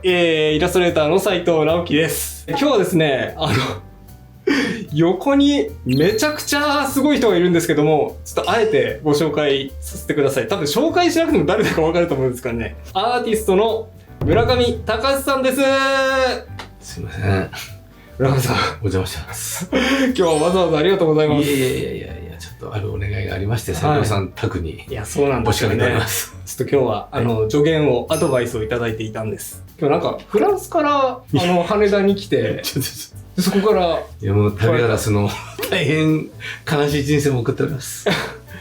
イラストレーターの斉藤直樹です。今日はですね、横にめちゃくちゃすごい人がいるんですけども、ちょっとあえてご紹介させてください。多分紹介しなくても誰だかわかると思うんですからね。アーティストの村上隆さんです。すいません。村上さん、お邪魔してます。今日はわざわざありがとうございます。いや、ちょっとあるお願いがありまして、斉藤さん宅にいや、そうなんですよね。押しかけております。ちょっと今日は、助言を、アドバイスをいただいていたんです。今日なんか、フランスから、羽田に来て、そこから、いや、もう旅ガラスの大変悲しい人生も送っております。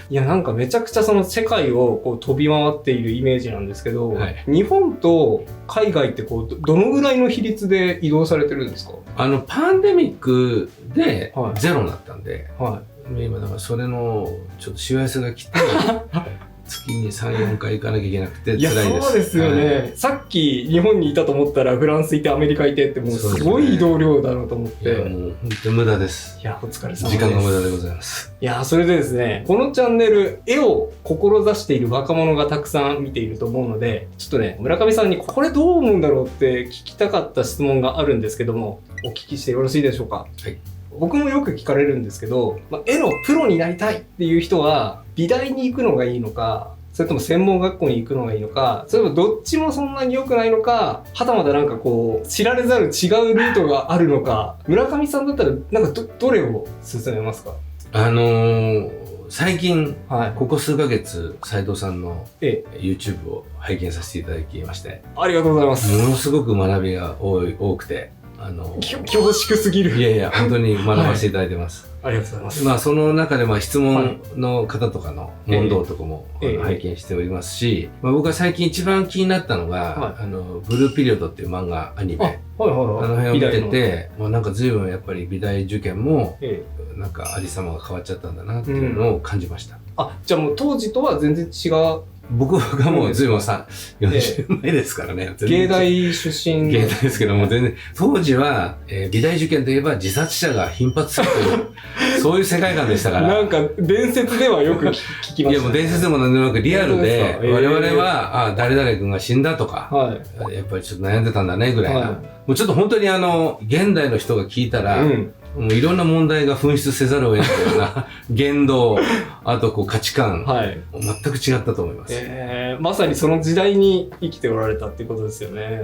いや、なんかめちゃくちゃその世界をこう飛び回っているイメージなんですけど、はい、日本と海外ってこう、どのぐらいの比率で移動されてるんですか？パンデミックでゼロになったんで、はい、今だからそれのちょっとしわ寄せが来て、月に3、4回行かなきゃいけなくて辛いです。いや、そうですよね、はい。さっき日本にいたと思ったらフランスいてアメリカいてってもうすごい移動量だろうと思って。いや、もう本当に無駄です。いや、お疲れ様です。時間が無駄でございます。いや、それでですね、このチャンネル、絵を志している若者がたくさん見ていると思うので、ちょっとね、村上さんにこれどう思うんだろうって聞きたかった質問があるんですけども、お聞きしてよろしいでしょうか？はい。僕もよく聞かれるんですけど、絵のプロになりたいっていう人は、美大に行くのがいいのか、それとも専門学校に行くのがいいのか、それともどっちもそんなに良くないのか、はたまたなんかこう、知られざる違うルートがあるのか、村上さんだったら、なんかどれを勧めますか？最近、はい、ここ数ヶ月、斉藤さんの YouTube を拝見させていただきまして、ありがとうございます。ものすごく学びが多くて、恐縮すぎる。いや、本当に学ばせていただいてます。はい、ありがとうございます。その中で質問の方とかの問答とかも、拝見しておりますし、僕は最近一番気になったのが、ブルーピリオドっていう漫画アニメ、あの辺を見てて、なんか随分やっぱり美大受験も、なんかありさまが変わっちゃったんだなっていうのを感じました。じゃあもう当時とは全然違う。僕がもう随分40前ですからね。芸大出身。芸大ですけども、全然、当時は、美大受験といえば自殺者が頻発するという、そういう世界観でしたから。なんか伝説ではよく聞きました。いや、もう伝説でも何でもなくリアルで、我々は、誰々君が死んだとか、やっぱりちょっと悩んでたんだね、ぐらいな。もうちょっと本当に現代の人が聞いたら、もういろんな問題が噴出せざるを得ないような言動、あと価値観、全く違ったと思います。まさにその時代に生きておられたっていうことですよね。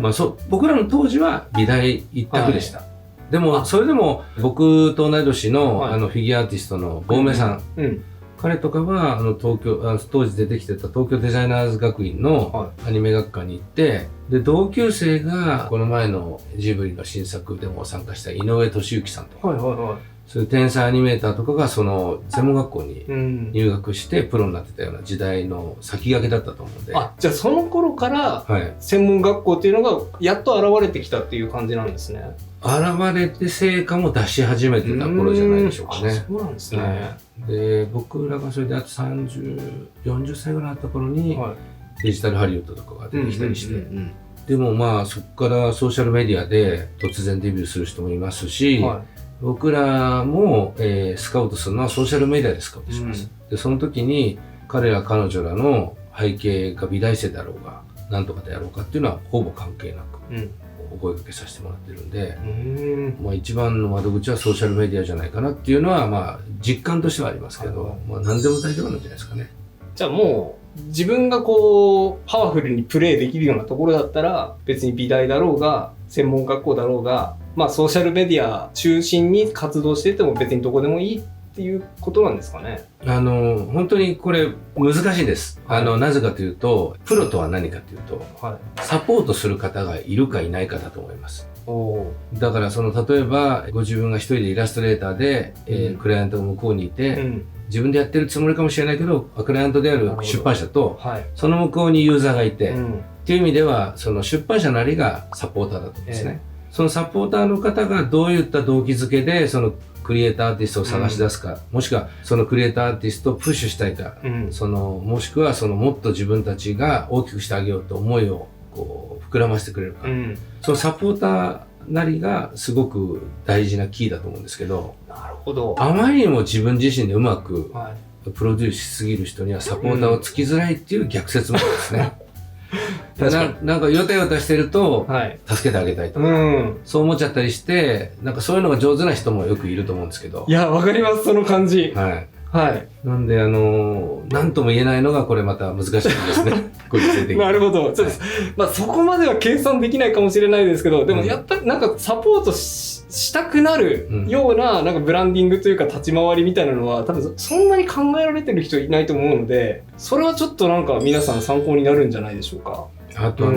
僕らの当時は美大一択でした。でも、それでも僕と同い年のフィギュアアーティストの坊目さん、彼とかは当時出てきてた東京デザイナーズ学院のアニメ学科に行って、で同級生がこの前のジブリの新作でも参加した井上俊之さんとか、そういう天才アニメーターとかがその専門学校に入学してプロになってたような時代の先駆けだったと思うんで。じゃあその頃から専門学校っていうのがやっと現れてきたっていう感じなんですね。現れて成果も出し始めてた頃じゃないでしょうかね。そうなんですね。で、僕らがそれであと30、40歳ぐらいあった頃に、デジタルハリウッドとかが出てきたりして、でもそこからソーシャルメディアで突然デビューする人もいますし、僕らも、スカウトするのはソーシャルメディアでスカウトします。で、その時に彼ら彼女らの背景が美大生だろうが、なんとかであろうかっていうのはほぼ関係なく、お声掛けさせてもらってるんで、一番の窓口はソーシャルメディアじゃないかなっていうのは、実感としてはありますけど、何でも大丈夫なんじゃないですかね。じゃあもう、自分がパワフルにプレイできるようなところだったら、別に美大だろうが、専門学校だろうが、ソーシャルメディア中心に活動してても別にどこでもいいっていうことなんですかね。本当にこれ難しいです。なぜかというと、プロとは何かというと、サポートする方がいるかいないかだと思います。だから例えばご自分が一人でイラストレーターで、クライアントが向こうにいて、自分でやってるつもりかもしれないけど、クライアントである出版社と、その向こうにユーザーがいて、っていう意味では、その出版社なりがサポーターだと思うんですね。そのサポーターの方がどういった動機づけで、そのクリエイターアーティストを探し出すか、もしくはそのクリエイターアーティストをプッシュしたいか、もしくはもっと自分たちが大きくしてあげようと思いを膨らませてくれるか、そのサポーターなりがすごく大事なキーだと思うんですけど、なるほど。あまりにも自分自身でうまくプロデュースしすぎる人にはサポーターをつきづらいっていう逆説もあるんですね。確かに。なんかヨタヨタしてると、はい。助けてあげたいとか、うん。そう思っちゃったりして、なんかそういうのが上手な人もよくいると思うんですけど。いや、わかります、その感じ。はい。はい。なんで、なんとも言えないのがこれまた難しいですね。ご時世的に。なるほど。ちょっと、まあそこまでは計算できないかもしれないですけど、でもやっぱりなんかサポートしたくなるような、なんかブランディングというか立ち回りみたいなのは多分そんなに考えられてる人いないと思うので、それはちょっとなんか皆さん参考になるんじゃないでしょうか。あとは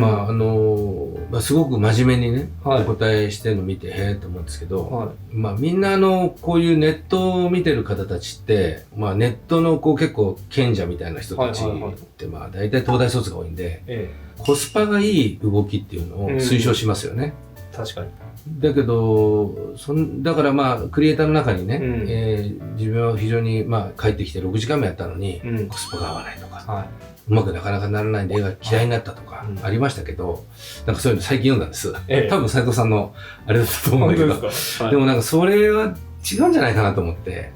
まあ、すごく真面目にね、はいお答えしてるの見て、へえと思うんですけど、はまあみんなこういうネットを見てる方たちって、まあネットの結構賢者みたいな人たちはいはいはいってまあ大体東大卒が多いんで、えコスパがいい動きっていうのを推奨しますよね。え、確かに。だけど、だからまあクリエイターの中にね、うん自分は非常にまあ帰ってきて6時間もやったのに、うんコスパが合わないとか、はうまくなかなかならないんで絵が嫌いになったとかうんありましたけど、なんかそういうの最近読んだんです。ええ多分斉藤さんのあれだったと思うんだけど、すか。でもなんかそれは違うんじゃないかなと思って、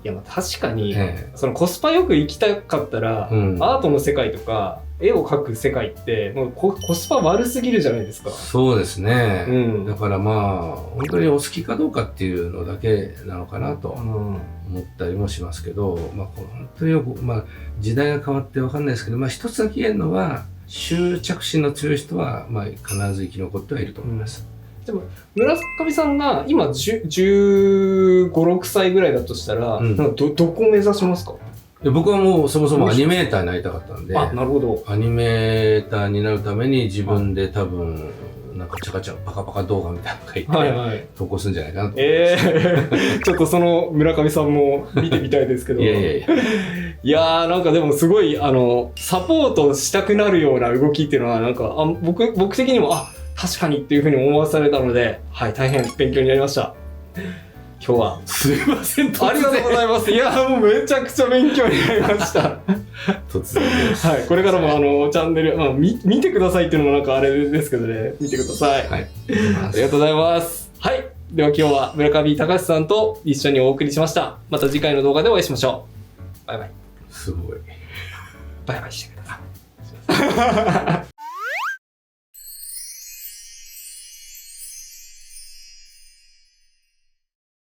いや、まあ確かに、えそのコスパよく生きたかったら、うんアートの世界とか絵を描く世界ってもうコスパ悪すぎるじゃないですか。そうですね、うんだからまあ本当にお好きかどうかっていうのだけなのかなとうん思ったりもしますけど、まあ本当によく、まあ時代が変わってわかんないですけど、まあ一つだけ言えるのは執着心の強い人はまあ必ず生き残ってはいると思います。でも村上さんが今15、6歳ぐらいだとしたら、うんなんかどこ目指しますか？で僕はもうそもそもアニメーターになりたかったんで、あ、なるほど。アニメーターになるために自分で多分なんかチャカチャパカパカ動画みたいなの書いて、はいはい。投稿するんじゃないかなと。ちょっとその村上さんも見てみたいですけど。いやいやいや。いやーなんかでもすごいサポートしたくなるような動きっていうのはなんか僕的にも確かにっていうふうに思わされたので、はい、大変勉強になりました。今日はすいません、ありがとうございます。いやーもうめちゃくちゃ勉強になりました。突然です。はい、これからもチャンネル、見てくださいっていうのもなんかあれですけどね、見てください。はい。ありがとうございます。はい。では今日は村上隆さんと一緒にお送りしました。また次回の動画でお会いしましょう。バイバイ。すごい。バイバイしてください。